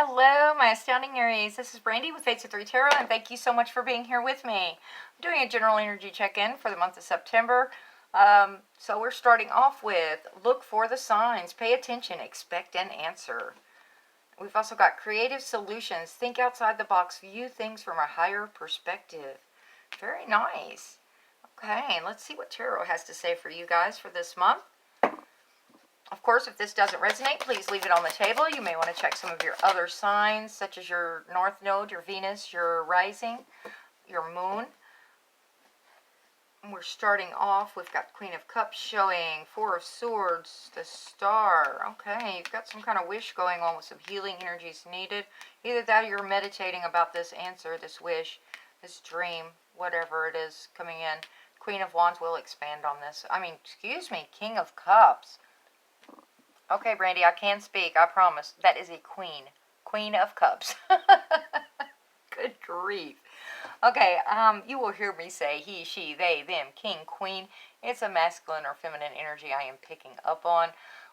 Hello, my astounding Aries. This is Brandy with Waite 3 Tarot, and thank you so much for being here with me. I'm doing a general energy check-in for the month of September. So we're starting off with look for the signs, pay attention, expect an answer. We've also got creative solutions, think outside the box, view things from a higher perspective. Very nice. Okay, let's see what Tarot has to say for you guys for this month. Of course, if this doesn't resonate, please leave it on the table. You may want to check some of your other signs, such as your North Node, your Venus, your Rising, your Moon. And we're starting off, we've got Queen of Cups showing, Four of Swords, the Star. Okay, you've got some kind of wish going on with some healing energies needed. Either that or you're meditating about this answer, this wish, this dream, whatever it is coming in. Queen of Wands will expand on this. Excuse me, King of Cups. Okay, Brandy, I can speak, I promise. That is a queen. Queen of Cups. Good grief. Okay, you will hear me say he, she, they, them, king, queen. It's a masculine or feminine energy I am picking up on.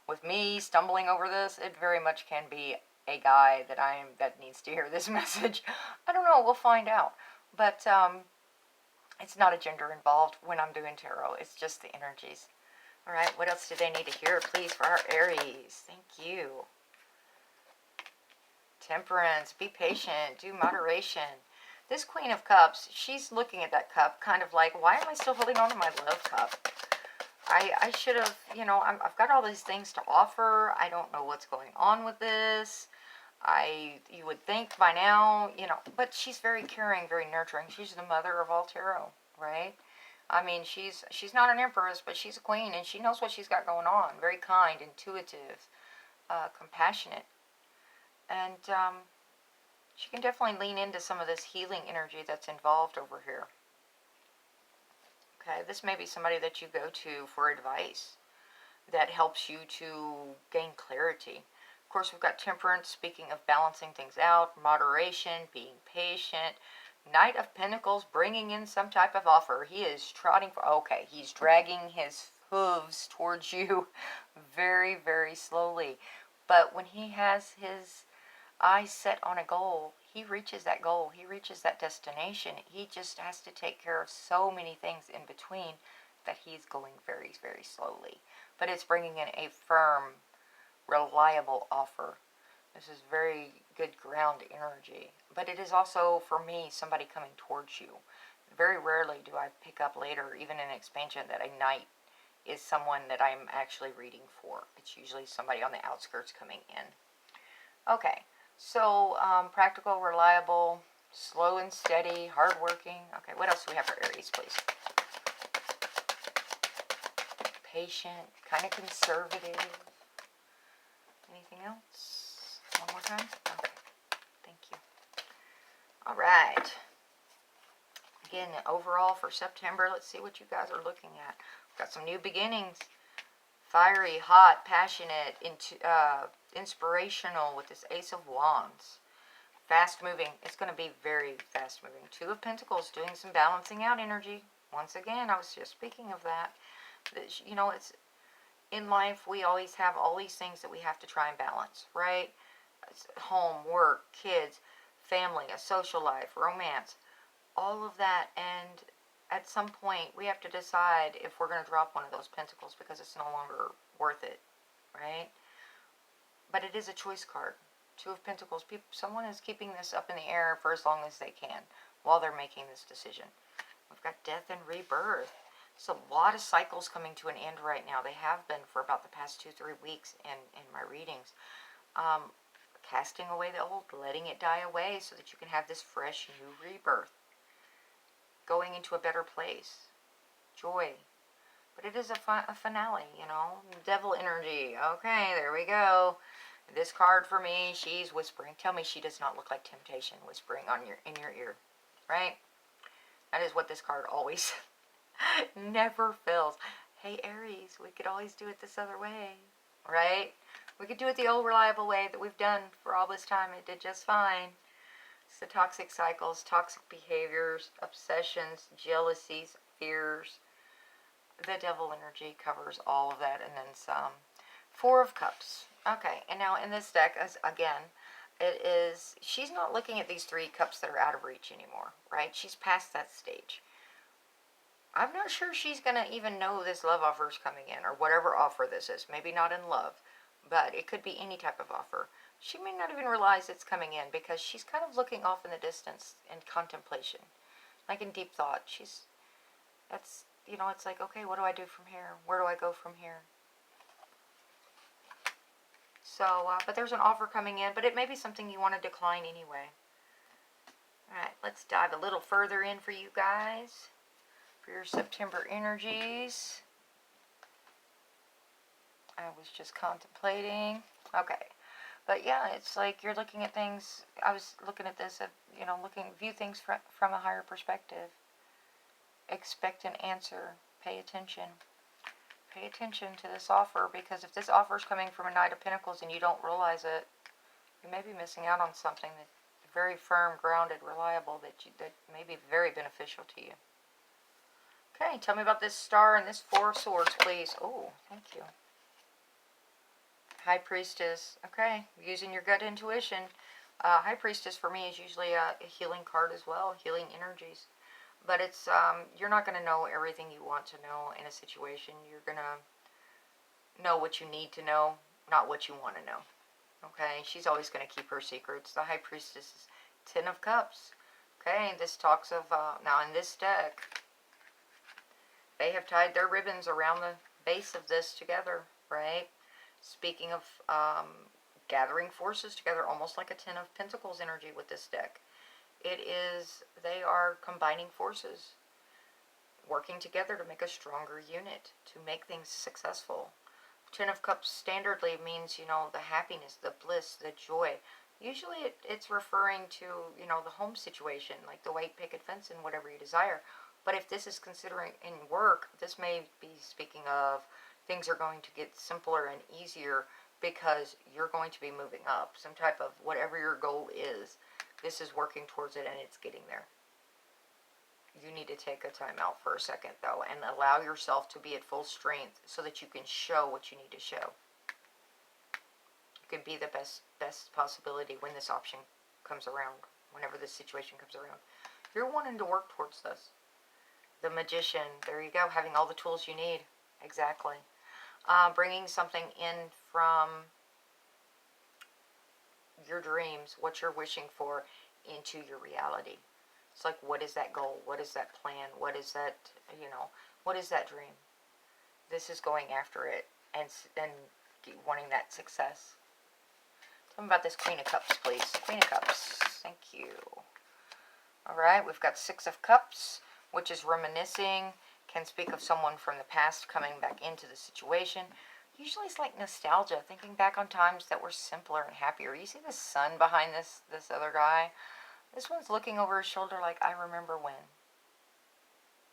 With me stumbling over this, it very much can be a guy that needs to hear this message. I don't know, we'll find out. But it's not a gender involved when I'm doing tarot. It's just the energies. All right, what else do they need to hear, please, for our Aries? Thank you. Temperance, be patient, do moderation. This Queen of Cups, she's looking at that cup kind of like, why am I still holding on to my love cup? I should have, I've got all these things to offer. I don't know what's going on with this. You would think by now, but she's very caring, very nurturing. She's the mother of all tarot, right? She's not an empress, but she's a queen, and she knows what she's got going on. Very kind, intuitive, compassionate. And she can definitely lean into some of this healing energy that's involved over here. Okay, this may be somebody that you go to for advice that helps you to gain clarity. Of course, we've got Temperance, speaking of balancing things out, moderation, being patient. Knight of Pentacles, bringing in some type of offer. He is trotting for, okay, he's dragging his hooves towards you very, very slowly. But when he has his eyes set on a goal, he reaches that goal. He reaches that destination. He just has to take care of so many things in between that he's going very, very slowly. But it's bringing in a firm, reliable offer. This is very good ground energy. But it is also, for me, somebody coming towards you. Very rarely do I pick up later, even in expansion, that a knight is someone that I'm actually reading for. It's usually somebody on the outskirts coming in. Okay, so practical, reliable, slow and steady, hardworking. Okay, what else do we have for Aries, please? Patient, kind of conservative. Anything else? One more time? Okay. Thank you. All right. Again, overall for September, let's see what you guys are looking at. We've got some new beginnings. Fiery, hot, passionate, inspirational with this Ace of Wands. Fast moving. It's going to be very fast moving. Two of Pentacles, doing some balancing out energy. Once again, I was just speaking of that. It's in life, we always have all these things that we have to try and balance, right? Home, work, kids, family, a social life, romance, all of that. And at some point, we have to decide if we're going to drop one of those pentacles because it's no longer worth it, right? But it is a choice card. Two of Pentacles. Someone is keeping this up in the air for as long as they can while they're making this decision. We've got death and rebirth. So a lot of cycles coming to an end right now. They have been for about the past 2-3 weeks in my readings. Casting away the old, letting it die away so that you can have this fresh new rebirth. Going into a better place. Joy. But it is a finale, Devil energy. Okay, there we go. This card for me, she's whispering. Tell me she does not look like temptation whispering in your ear. Right? That is what this card always never fails. Hey, Aries, we could always do it this other way. Right? We could do it the old reliable way that we've done for all this time. It did just fine. It's the toxic cycles, toxic behaviors, obsessions, jealousies, fears. The devil energy covers all of that and then some. Four of Cups. Okay, and now in this deck, again, It is, she's not looking at these 3 cups that are out of reach anymore, right? She's past that stage. I'm not sure she's going to even know this love offer is coming in, or whatever offer this is. Maybe not in love, but it could be any type of offer. She may not even realize it's coming in because she's kind of looking off in the distance in contemplation, like in deep thought. That's, it's like, okay, what do I do from here? Where do I go from here? So, but there's an offer coming in, but it may be something you want to decline anyway. Alright, let's dive a little further in for you guys, for your September energies. I was just contemplating. Okay. But yeah, it's like you're looking at things. I was looking at this, view things from a higher perspective. Expect an answer. Pay attention. Pay attention to this offer, because if this offer is coming from a Knight of Pentacles and you don't realize it, you may be missing out on something that's very firm, grounded, reliable, that may be very beneficial to you. Okay, tell me about this Star and this 4 of Swords, please. Oh, thank you. High Priestess. Okay, using your gut intuition. High Priestess for me is usually a healing card as well, healing energies. But it's, you're not going to know everything you want to know in a situation. You're going to know what you need to know, not what you want to know. Okay, she's always going to keep her secrets. The High Priestess is 10 of Cups. Okay, this talks of, now in this deck, they have tied their ribbons around the base of this together, right? Speaking of gathering forces together, almost like a 10 of Pentacles energy with this deck. They are combining forces, working together to make a stronger unit, to make things successful. 10 of Cups standardly means, the happiness, the bliss, the joy. Usually it's referring to, the home situation, like the white picket fence and whatever you desire. But if this is considering in work, this may be speaking of things are going to get simpler and easier because you're going to be moving up. Some type of whatever your goal is, this is working towards it and it's getting there. You need to take a time out for a second, though, and allow yourself to be at full strength so that you can show what you need to show. It could be the best possibility when this option comes around, whenever this situation comes around. You're wanting to work towards this. The Magician, there you go, having all the tools you need. Exactly. Bringing something in from your dreams, what you're wishing for, into your reality. It's like, what is that goal? What is that plan? What is that, what is that dream? This is going after it and wanting that success. Tell me about this Queen of Cups, please. Queen of Cups. Thank you. All right, we've got 6 of Cups, which is reminiscing. Can speak of someone from the past coming back into the situation. Usually it's like nostalgia, thinking back on times that were simpler and happier. You see the sun behind this other guy? This one's looking over his shoulder like, I remember when.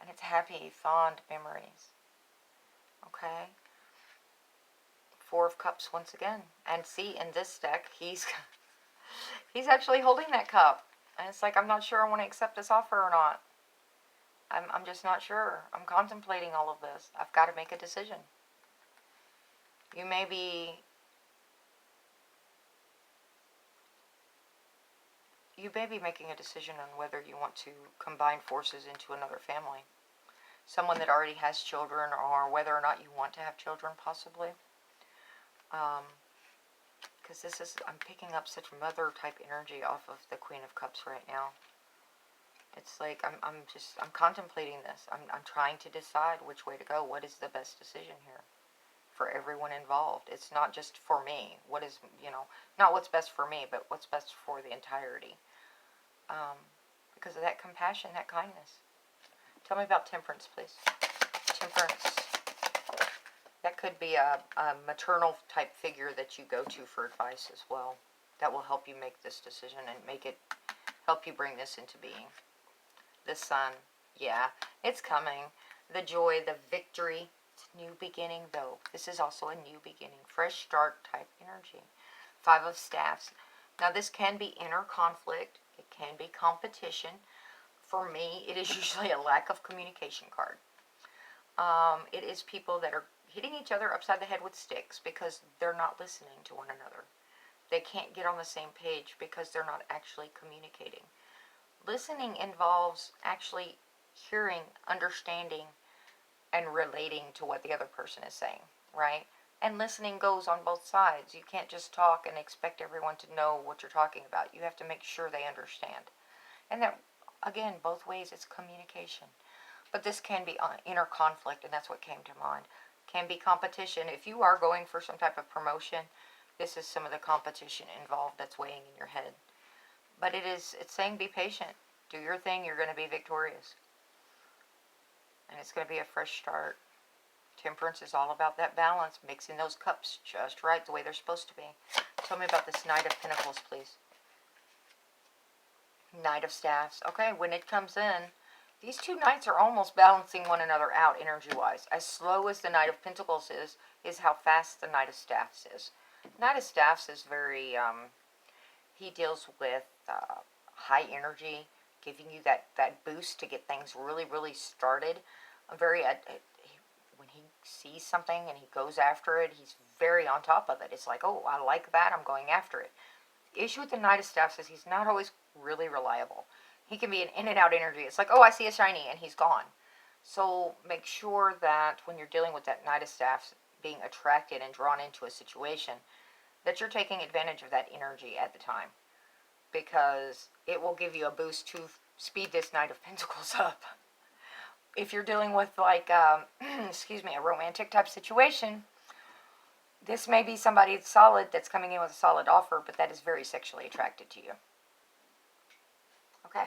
And it's happy, fond memories. Okay? 4 of Cups once again. And see, in this deck, he's actually holding that cup. And it's like, I'm not sure I want to accept this offer or not. I'm just not sure. I'm contemplating all of this. I've got to make a decision. You may be making a decision on whether you want to combine forces into another family. Someone that already has children, or whether or not you want to have children, possibly. Because I'm picking up such mother type energy off of the Queen of Cups right now. It's like, I'm contemplating this. I'm trying to decide which way to go. What is the best decision here for everyone involved? It's not just for me. What is, not what's best for me, but what's best for the entirety. Because of that compassion, that kindness. Tell me about Temperance, please. Temperance. That could be a maternal type figure that you go to for advice as well. That will help you make this decision and help you bring this into being. The Sun, yeah, it's coming. The joy, the victory. It's a new beginning, though. This is also a new beginning. Fresh start type energy. 5 of Staffs. Now, this can be inner conflict. It can be competition. For me, it is usually a lack of communication card. It is people that are hitting each other upside the head with sticks because they're not listening to one another. they can't get on the same page because they're not actually communicating. Listening involves actually hearing, understanding, and relating to what the other person is saying, right? And listening goes on both sides. You can't just talk and expect everyone to know what you're talking about. You have to make sure they understand. And that, again, both ways, it's communication. But this can be inner conflict, and that's what came to mind. Can be competition. If you are going for some type of promotion, this is some of the competition involved that's weighing in your head. But it's saying be patient. Do your thing. You're going to be victorious. And it's going to be a fresh start. Temperance is all about that balance, mixing those cups just right, the way they're supposed to be. Tell me about this Knight of Pentacles, please. Knight of Staffs. Okay, when it comes in, these two knights are almost balancing one another out energy-wise. As slow as the Knight of Pentacles is how fast the Knight of Staffs is. Knight of Staffs is very, he deals with high energy, giving you that boost to get things really, really started. When he sees something and he goes after it, he's very on top of it. It's like, oh, I like that, I'm going after it. The issue with the Knight of Staffs is he's not always really reliable. He can be an in and out energy. It's like, oh, I see a shiny, and he's gone. So make sure that when you're dealing with that Knight of Staffs being attracted and drawn into a situation, that you're taking advantage of that energy at the time. Because it will give you a boost to speed this Knight of Pentacles up. If you're dealing with, like, excuse me, a romantic type situation, this may be somebody solid that's coming in with a solid offer, but that is very sexually attracted to you. Okay.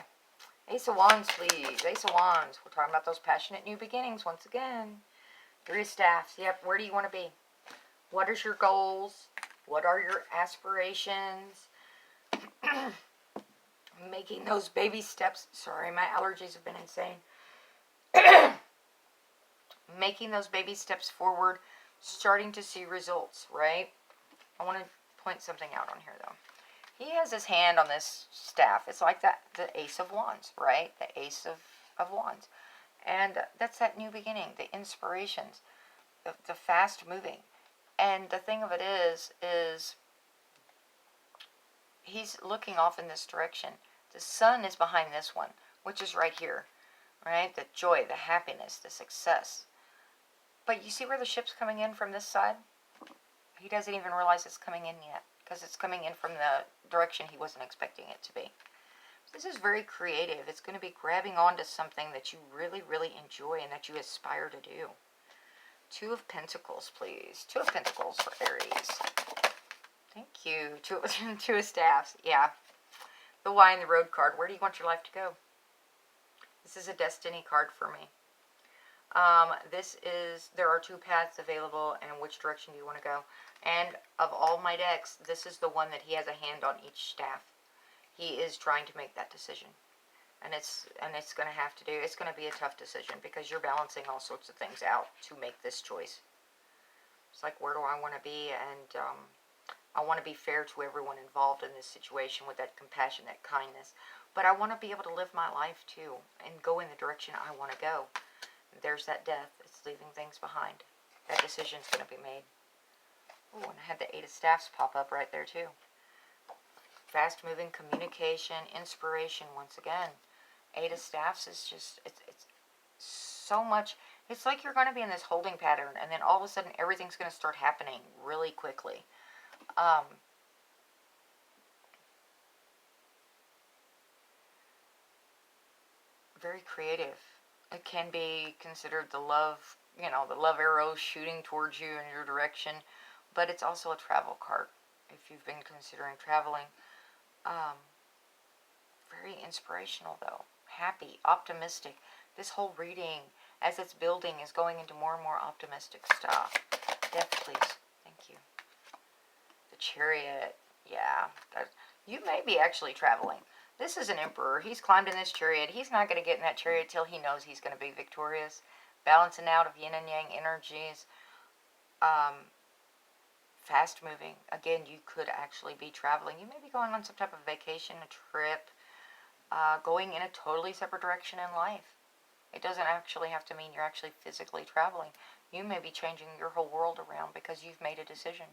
Ace of Wands, please. Ace of Wands. We're talking about those passionate new beginnings once again. Three of Staffs. Yep, where do you want to be? What is your goals? What are your aspirations? Making those baby steps. Sorry, my allergies have been insane. Making those baby steps forward, starting to see results, right? I want to point something out on here, though. He has his hand on this staff. It's like that, the Ace of Wands, right? The Ace of Wands. And that's that new beginning, the inspirations, the fast moving. And the thing of it is he's looking off in this direction. The sun is behind this one, which is right here, right? The joy, the happiness, the success. But you see where the ship's coming in from this side? He doesn't even realize it's coming in yet, because it's coming in from the direction he wasn't expecting it to be. This is very creative. It's going to be grabbing onto something that you really, really enjoy and that you aspire to do. Two of Pentacles, please. Two of Pentacles for Aries. Thank you. Two of Staffs. Yeah. The Y in the Road card. Where do you want your life to go? This is a destiny card for me. There are two paths available, and which direction do you want to go? And of all my decks, this is the one that he has a hand on each staff. He is trying to make that decision. And it's going to have to do, it's going to be a tough decision because you're balancing all sorts of things out to make this choice. It's like, where do I want to be? And I want to be fair to everyone involved in this situation with that compassion, that kindness. But I want to be able to live my life too and go in the direction I want to go. There's that death. It's leaving things behind. That decision's going to be made. Oh, and I had the Eight of Staffs pop up right there too. Fast-moving communication, inspiration once again. Eight of Staffs is just, it's so much. It's like you're going to be in this holding pattern, and then all of a sudden everything's going to start happening really quickly. Very creative. It can be considered the love, the love arrow shooting towards you in your direction, but it's also a travel card if you've been considering traveling. Very inspirational though. Happy, optimistic. This whole reading, as it's building, is going into more and more optimistic stuff. Death, please. Thank you. The Chariot. Yeah. You may be actually traveling. This is an emperor. He's climbed in this chariot. He's not going to get in that chariot till he knows he's going to be victorious. Balancing out of yin and yang energies. Fast moving. Again, you could actually be traveling. You may be going on some type of vacation, a trip, going in a totally separate direction in life. It doesn't actually have to mean you're actually physically traveling. You may be changing your whole world around because you've made a decision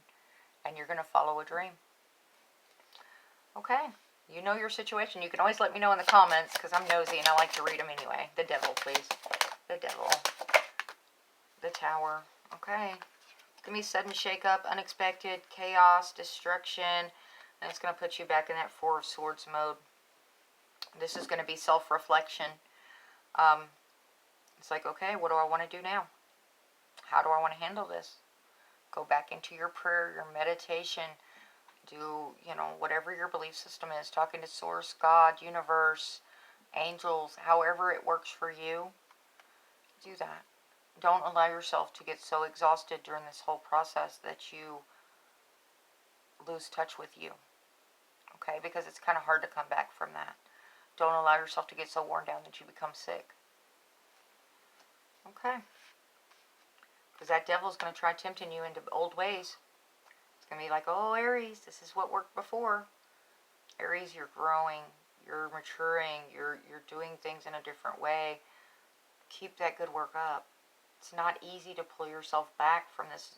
and you're going to follow a dream. Okay. You know your situation. You can always let me know in the comments because I'm nosy and I like to read them anyway. The devil, please. The devil. The tower. Okay. It's going to be sudden shakeup, unexpected, chaos, destruction. And it's going to put you back in that Four of Swords mode. This is going to be self-reflection. It's like, okay, what do I want to do now? How do I want to handle this? Go back into your prayer, your meditation. Do, whatever your belief system is. Talking to Source, God, Universe, angels, however it works for you. Do that. Don't allow yourself to get so exhausted during this whole process that you lose touch with you. Okay? Because it's kind of hard to come back from that. Don't allow yourself to get so worn down that you become sick. Okay? Because that devil's going to try tempting you into old ways. It's going to be like, oh, Aries, this is what worked before. Aries, you're growing. You're maturing. You're doing things in a different way. Keep that good work up. It's not easy to pull yourself back from this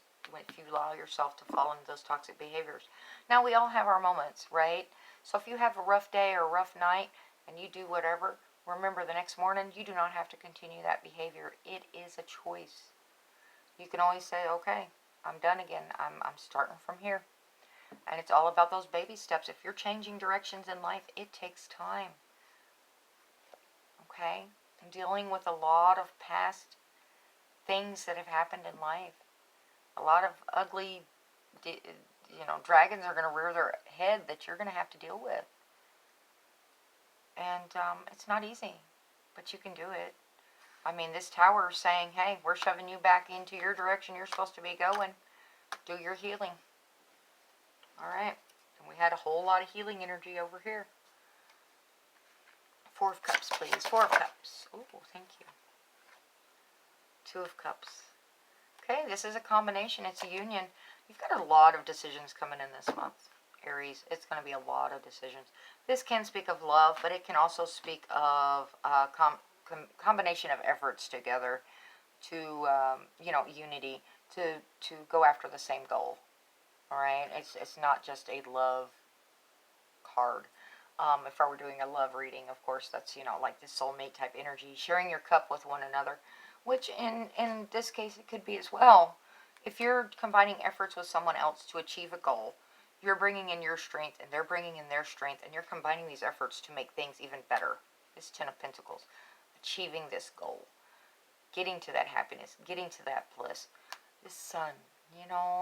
if you allow yourself to fall into those toxic behaviors. Now, we all have our moments, right? So if you have a rough day or a rough night and you do whatever, remember the next morning, you do not have to continue that behavior. It is a choice. You can always say, okay, I'm done again. I'm starting from here. And it's all about those baby steps. If you're changing directions in life, it takes time. Okay? I'm dealing with a lot of past things that have happened in life. A lot of ugly, dragons are going to rear their head that you're going to have to deal with. And it's not easy, but you can do it. I mean, this tower is saying, hey, we're shoving you back into your direction you're supposed to be going. Do your healing. All right. And we had a whole lot of healing energy over here. Four of Cups, please. Four of Cups. Oh, thank you. Two of Cups. Okay, this is a combination. It's a union. You've got a lot of decisions coming in this month, Aries. It's going to be a lot of decisions. This can speak of love, but it can also speak of combination of efforts together to, unity, to go after the same goal. All right? It's not just a love card. If I were doing a love reading, of course, that's, like the soulmate type energy, sharing your cup with one another, which in this case it could be as well. If you're combining efforts with someone else to achieve a goal, you're bringing in your strength and they're bringing in their strength, and you're combining these efforts to make things even better. This Ten of Pentacles, achieving this goal, getting to that happiness, getting to that bliss. This sun,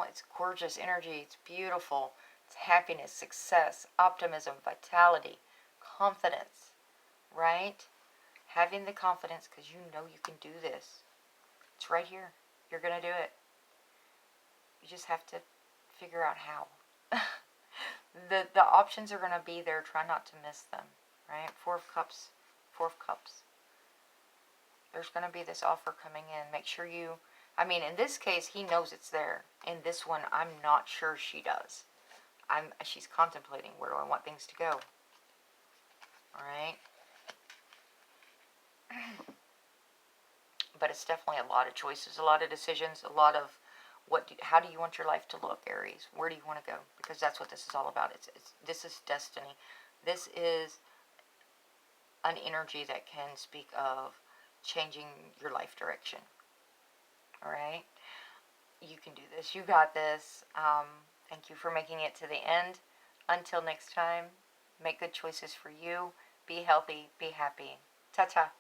it's gorgeous energy, it's beautiful. It's happiness, success, optimism, vitality, confidence, right? Having the confidence because you know you can do this. It's right here. You're going to do it. You just have to figure out how. The options are going to be there. Try not to miss them, right? Four of Cups. Four of Cups. There's going to be this offer coming in. Make sure you... in this case, he knows it's there. In this one, I'm not sure she does. She's contemplating, where do I want things to go? Alright? But it's definitely a lot of choices, a lot of decisions, a lot of how do you want your life to look, Aries? Where do you want to go? Because that's what this is all about. This is destiny. This is an energy that can speak of changing your life direction. Alright? You can do this. You got this. Thank you for making it to the end. Until next time, make good choices for you. Be healthy. Be happy. Ta-ta.